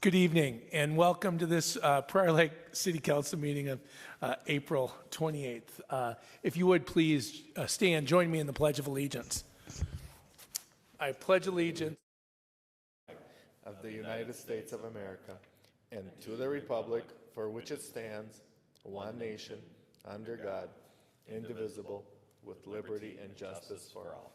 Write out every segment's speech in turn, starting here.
Good evening and welcome to this Prior Lake City Council meeting of April 28th. If you would please stand, join me in the Pledge of Allegiance. I pledge allegiance of the United States of America and to the republic for which it stands, one nation, under God, indivisible, with liberty and justice for all.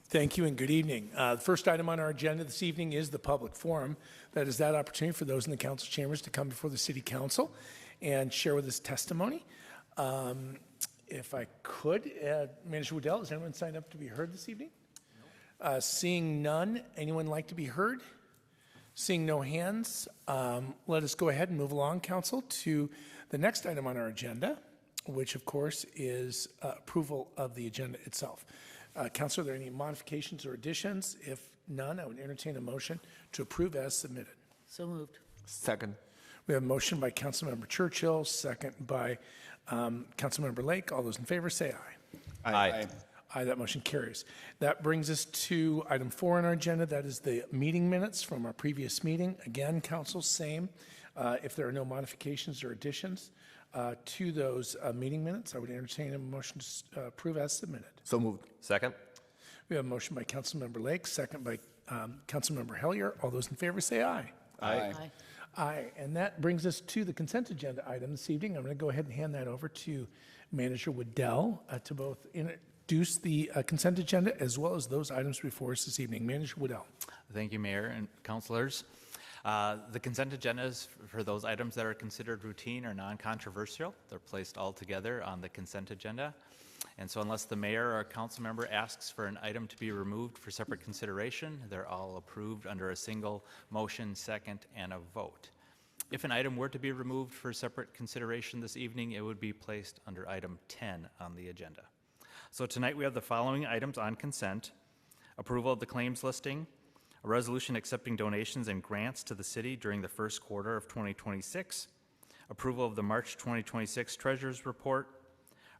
Thank you and good evening. The first item on our agenda this evening is the public forum. That is that opportunity for those in the council chambers to come before the city council and share with us testimony. If I could, Manager Waddell, is anyone signed up to be heard this evening? Seeing none, anyone like to be heard? Seeing no hands, let us go ahead and move along, council, to the next item on our agenda, which of course is approval of the agenda itself. Council, are there any modifications or additions? If none, I would entertain a motion to approve as submitted. So moved. Second. We have a motion by Councilmember Churchill, second by Councilmember Lake. All those in favor say aye. Aye. Aye, that motion carries. That brings us to item 4 on our agenda. That is the meeting minutes from our previous meeting. Again, council, same. If there are no modifications or additions to those meeting minutes, I would entertain a motion to approve as submitted. So moved. Second. We have a motion by Councilmember Lake, second by Councilmember Hellier. All those in favor say aye. Aye. Aye. Aye, and that brings us to the consent agenda item this evening. I'm going to go ahead and hand that over to Manager Waddell to both introduce the consent agenda as well as those items before us this evening. Manager Waddell. Thank you, Mayor and councilors. The consent agenda is for those items that are considered routine or non-controversial. They're placed all together on the consent agenda. And so unless the mayor or a council member asks for an item to be removed for separate consideration, they're all approved under a single motion, second, and a vote. If an item were to be removed for separate consideration this evening, it would be placed under item 10 on the agenda. So tonight we have the following items on consent: approval of the claims listing, a resolution accepting donations and grants to the city during the first quarter of 2026, approval of the March 2026 Treasurer's Report,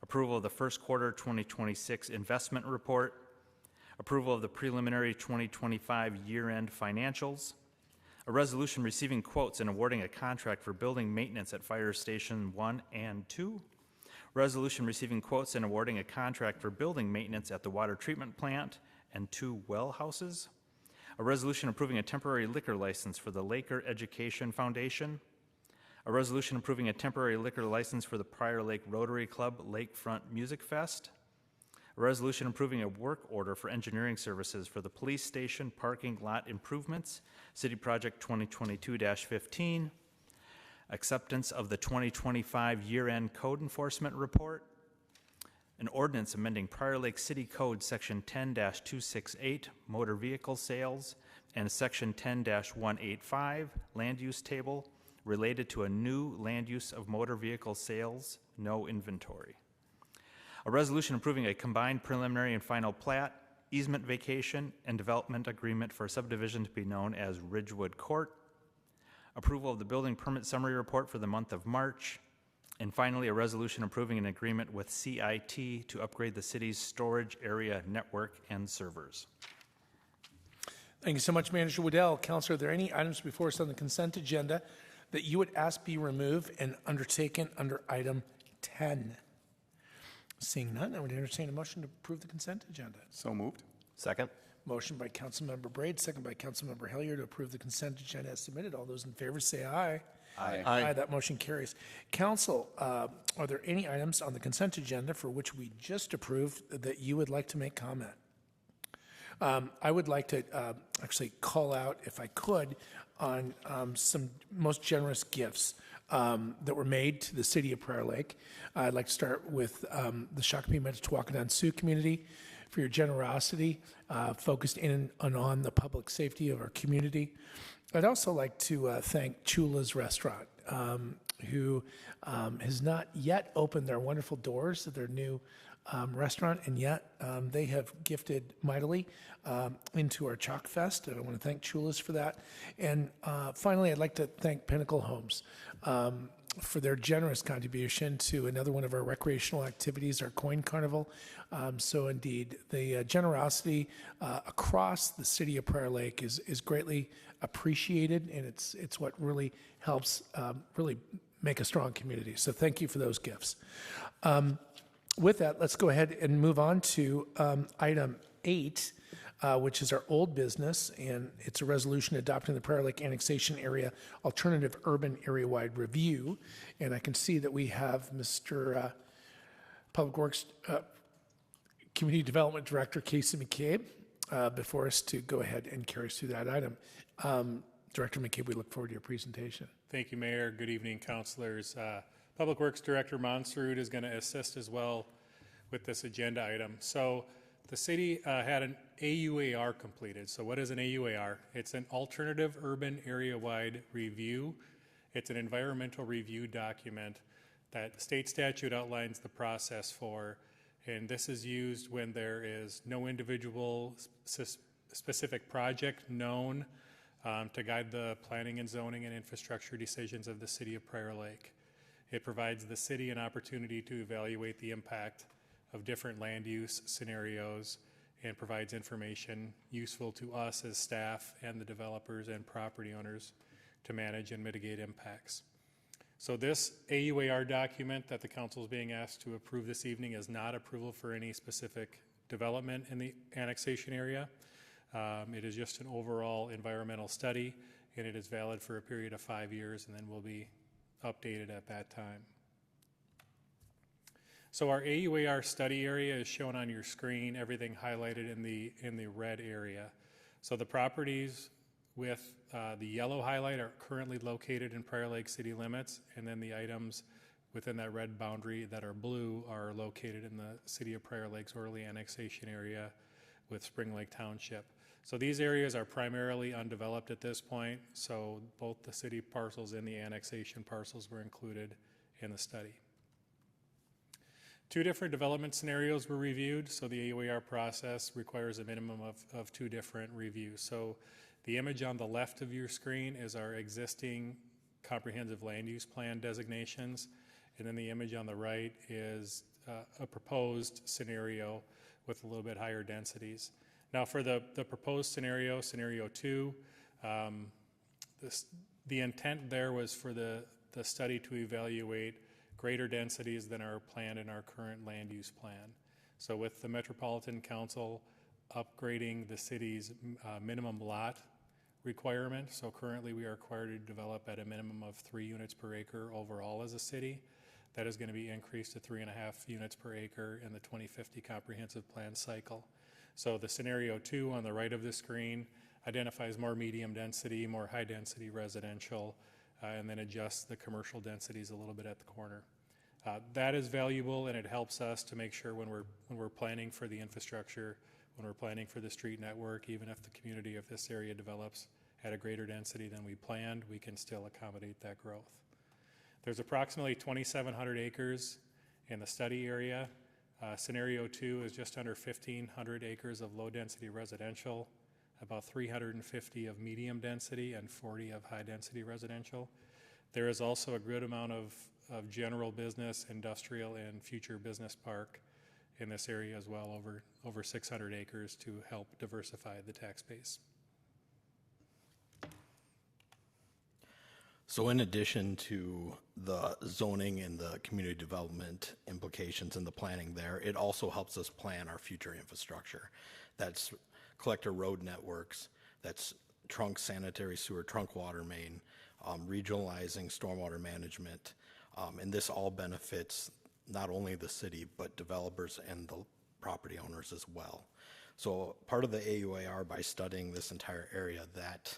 approval of the first quarter 2026 investment report, approval of the preliminary 2025 year-end financials, a resolution receiving quotes and awarding a contract for building maintenance at Fire Station 1 and 2, resolution receiving quotes and awarding a contract for building maintenance at the water treatment plant and 2 well houses, a resolution approving a temporary liquor license for the Laker Education Foundation, a resolution approving a temporary liquor license for the Prior Lake Rotary Club Lakefront Music Fest, a resolution approving a work order for engineering services for the police station parking lot improvements, City Project 2022-15, acceptance of the 2025 year-end code enforcement report, an ordinance amending Prior Lake City Code Section 10-268, motor vehicle sales, and Section 10-185, land use table, related to a new land use of motor vehicle sales, no inventory. A resolution approving a combined preliminary and final plat, easement vacation, and development agreement for a subdivision to be known as Ridgewood Court, approval of the building permit summary report for the month of March, and finally a resolution approving an agreement with CIT to upgrade the city's storage area network and servers. Thank you so much, Manager Waddell. Councilor, are there any items before us on the consent agenda that you would ask be removed and undertaken under item 10? Seeing none, I would entertain a motion to approve the consent agenda. So moved. Second. Motion by Councilmember Braid, second by Councilmember Hellier to approve the consent agenda as submitted. All those in favor say aye. Aye. Aye, that motion carries. Council, are there any items on the consent agenda for which we just approved that you would like to make comment? I would like to actually call out, if I could, on some most generous gifts that were made to the city of Prior Lake. I'd like to start with the Shakopee Metawakan Sioux community for your generosity, focused in and on the public safety of our community. I'd also like to thank Chula's Restaurant, who has not yet opened their wonderful doors to their new restaurant, and yet they have gifted mightily into our Chalk Fest, and I want to thank Chula's for that. And finally, I'd like to thank Pinnacle Homes. for their generous contribution to another one of our recreational activities, our coin carnival. So indeed, the generosity across the city of Prior Lake is greatly appreciated, and it's what really helps really make a strong community. So thank you for those gifts. With that, let's go ahead and move on to item 8, which is our old business, and it's a resolution adopting the Prior Lake Annexation Area Alternative Urban Area-Wide Review. And I can see that we have Mr. Public Works Community Development Director Casey McCabe before us to go ahead and carry us through that item. Director McCabe, we look forward to your presentation. Thank you, Mayor. Good evening, councilors. Public Works Director Monserud is going to assist as well with this agenda item. So the city had an AUAR completed. So what is an AUAR? It's an Alternative Urban Area-Wide Review. It's an environmental review document that state statute outlines the process for, and this is used when there is no individual specific project known to guide the planning and zoning and infrastructure decisions of the city of Prior Lake. It provides the city an opportunity to evaluate the impact of different land use scenarios and provides information useful to us as staff and the developers and property owners to manage and mitigate impacts. So this AUAR document that the council is being asked to approve this evening is not approval for any specific development in the annexation area. It is just an overall environmental study, and it is valid for a period of 5 years, and then will be updated at that time. So our AUAR study area is shown on your screen, everything highlighted in the red area. So the properties with the yellow highlight are currently located in Prior Lake city limits, and then the items within that red boundary that are blue are located in the city of Prior Lake's Orly annexation area with Spring Lake Township. So these areas are primarily undeveloped at this point, so both the city parcels and the annexation parcels were included in the study. 2 different development scenarios were reviewed, so the AUAR process requires a minimum of 2 different reviews. So the image on the left of your screen is our existing comprehensive land use plan designations, and then the image on the right is a proposed scenario with a little bit higher densities. Now for the proposed scenario, scenario 2, the intent there was for the study to evaluate greater densities than are planned in our current land use plan. So with the Metropolitan Council upgrading the city's minimum lot requirement, so currently we are required to develop at a minimum of 3 units per acre overall as a city. That is going to be increased to 3.5 units per acre in the 2050 comprehensive plan cycle. So the scenario 2 on the right of the screen identifies more medium density, more high density residential, and then adjusts the commercial densities a little bit at the corner. That is valuable, and it helps us to make sure when we're planning for the infrastructure, when we're planning for the street network, even if the community of this area develops at a greater density than we planned, we can still accommodate that growth. There's approximately 2,700 acres in the study area. Scenario 2 is just under 1,500 acres of low-density residential, about 350 of medium density, and 40 of high-density residential. There is also a good amount of general business, industrial, and future business park in this area as well, over 600 acres to help diversify the tax base. So in addition to the zoning and the community development implications and the planning there, it also helps us plan our future infrastructure. That's collector road networks, that's trunk sanitary sewer, trunk water main, regionalizing stormwater management, and this all benefits not only the city, but developers and the property owners as well. So part of the AUAR, by studying this entire area, that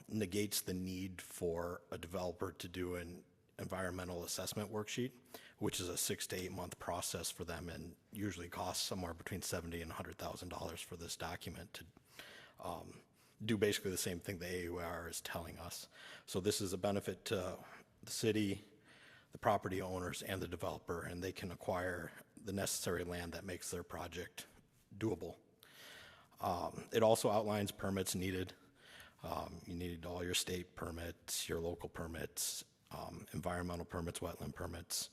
negates the need for a developer to do an environmental assessment worksheet, which is a 6 to 8 month process for them and usually costs somewhere between $70,000 and $100,000 for this document to do basically the same thing the AUR is telling us. So this is a benefit to the city, the property owners, and the developer, and they can acquire the necessary land that makes their project doable. It also outlines permits needed. You need all your state permits, your local permits, environmental permits, wetland permits,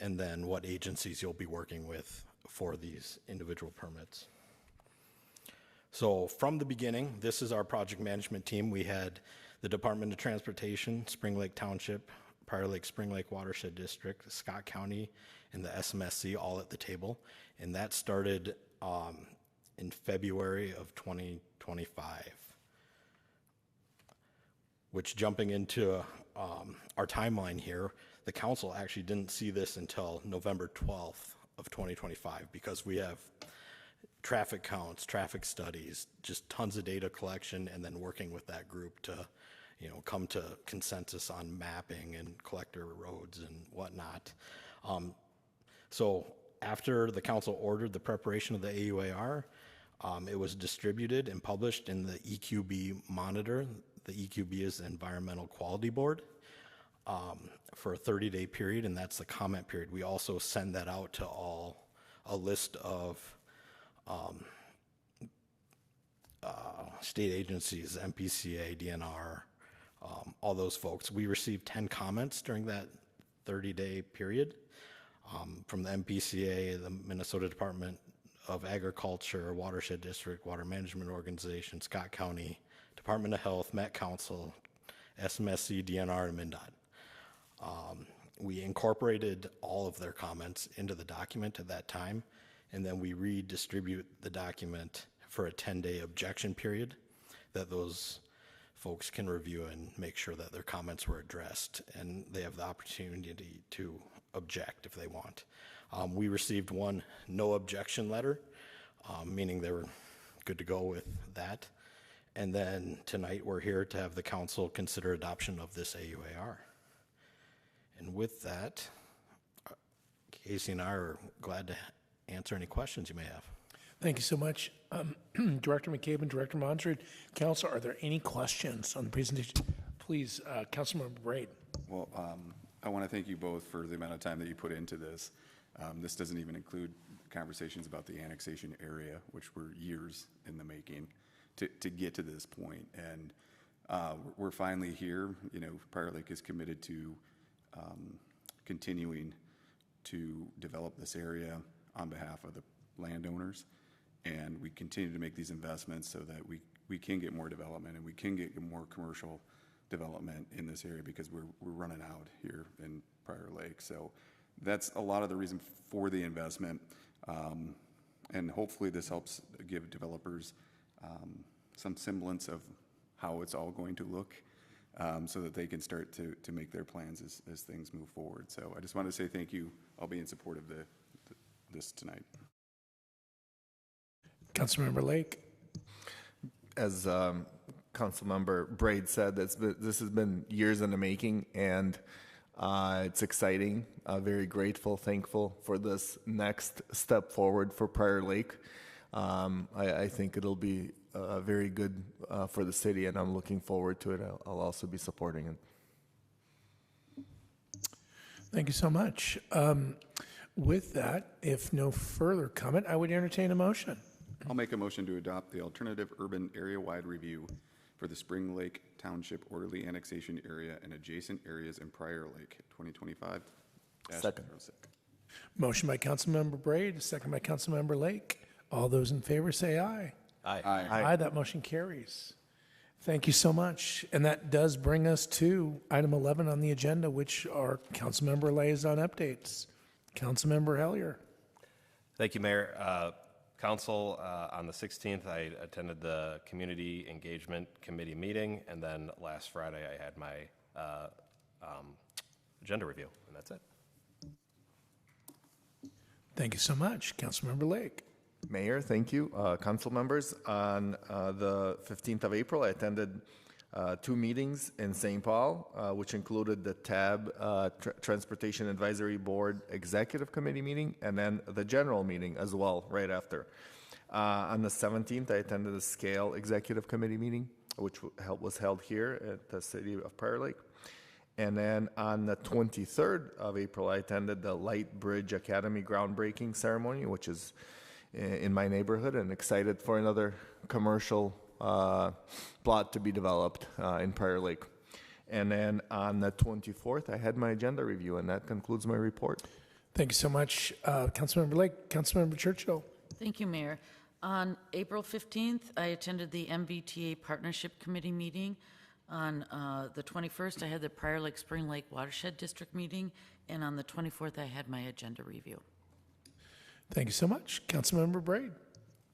and then what agencies you'll be working with for these individual permits. So from the beginning, this is our project management team. We had the Department of Transportation, Spring Lake Township, Prior Lake Spring Lake Watershed District, Scott County, and the SMSC all at the table. And that started in February of 2025. Which, jumping into our timeline here, the council actually didn't see this until November 12th of 2025 because we have traffic counts, traffic studies, just tons of data collection, and then working with that group to, come to consensus on mapping and collector roads and whatnot. So after the council ordered the preparation of the AUAR, it was distributed and published in the EQB Monitor. The EQB is the Environmental Quality Board for a 30-day period, and that's the comment period. We also send that out to a list of state agencies, MPCA, DNR, all those folks. We received 10 comments during that 30-day period from the MPCA, the Minnesota Department of Agriculture, Watershed District, Water Management Organization, Scott County, Department of Health, Met Council, SMSC, DNR, and MnDOT. We incorporated all of their comments into the document at that time, and then we redistribute the document for a 10-day objection period that those folks can review and make sure that their comments were addressed, and they have the opportunity to object if they want. We received one no objection letter, meaning they were good to go with that. And then tonight we're here to have the council consider adoption of this AUAR. And with that, Casey and I are glad to answer any questions you may have. Thank you so much. Director McCabe and Director Monsard. Council, are there any questions on the presentation? Please, Councilmember Braid. Well, I want to thank you both for the amount of time that you put into this. This doesn't even include conversations about the annexation area, which were years in the making to get to this point. And we're finally here. Prior Lake is committed to continuing to develop this area on behalf of the landowners. And we continue to make these investments so that we can get more development and we can get more commercial development in this area because we're running out here in Prior Lake. So that's a lot of the reason for the investment. And hopefully this helps give developers some semblance of how it's all going to look so that they can start to make their plans as things move forward. So I just want to say thank you. I'll be in support of this tonight. Councilmember Lake. As Councilmember Braid said, this has been years in the making, and it's exciting. Very grateful, thankful for this next step forward for Prior Lake. I think it'll be very good for the city, and I'm looking forward to it. I'll also be supporting it. Thank you so much. With that, if no further comment, I would entertain a motion. I'll make a motion to adopt the alternative urban area-wide review for the Spring Lake Township Orderly Annexation Area and adjacent areas in Prior Lake, 2025. Second. Motion by Councilmember Braid, second by Councilmember Lake. All those in favor say aye. Aye. Aye, that motion carries. Thank you so much. And that does bring us to item 11 on the agenda, which are Councilmember liaison updates. Councilmember Hellier. Thank you, Mayor. Council, on the 16th, I attended the Community Engagement Committee meeting, and then last Friday I had my agenda review, and that's it. Thank you so much. Councilmember Lake. Mayor, thank you. Council members, on the 15th of April, I attended 2 meetings in St. Paul, which included the TAB Transportation Advisory Board Executive Committee meeting, and then the general meeting as well, right after. On the 17th, I attended the SCALE Executive Committee meeting, which was held here at the city of Prior Lake. And then on the 23rd of April, I attended the Light Bridge Academy groundbreaking ceremony, which is in my neighborhood, and excited for another commercial plot to be developed in Prior Lake. And then on the 24th, I had my agenda review, and that concludes my report. Thank you so much, Councilmember Lake. Councilmember Churchill. Thank you, Mayor. On April 15th, I attended the MBTA Partnership Committee meeting. On the 21st, I had the Prior Lake Spring Lake Watershed District meeting, and on the 24th, I had my agenda review. Thank you so much. Councilmember Braid.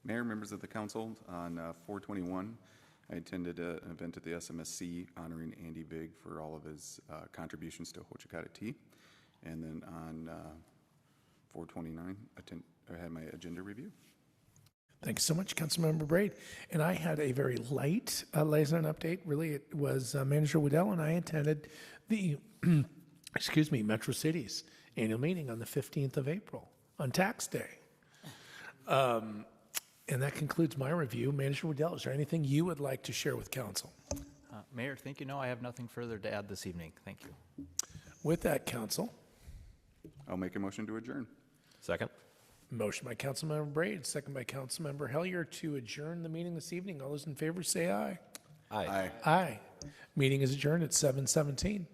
Mayor, members of the council, on 4/21, I attended an event at the SMSC honoring Andy Big for all of his contributions to Hochikata Tea. And then on 4/29, I had my agenda review. Thank you so much, Councilmember Braid. And I had a very light liaison update. Really, it was Manager Waddell and I attended the, Metro Cities annual meeting on the 15th of April, on tax day. And that concludes my review. Manager Waddell, is there anything you would like to share with council? Mayor, thank you. No, I have nothing further to add this evening. Thank you. With that, council, I'll make a motion to adjourn. Second? motion by Councilmember Braid, second by Councilmember Hellier to adjourn the meeting this evening. All those in favor say aye. Aye. Aye. Meeting is adjourned at 7:17.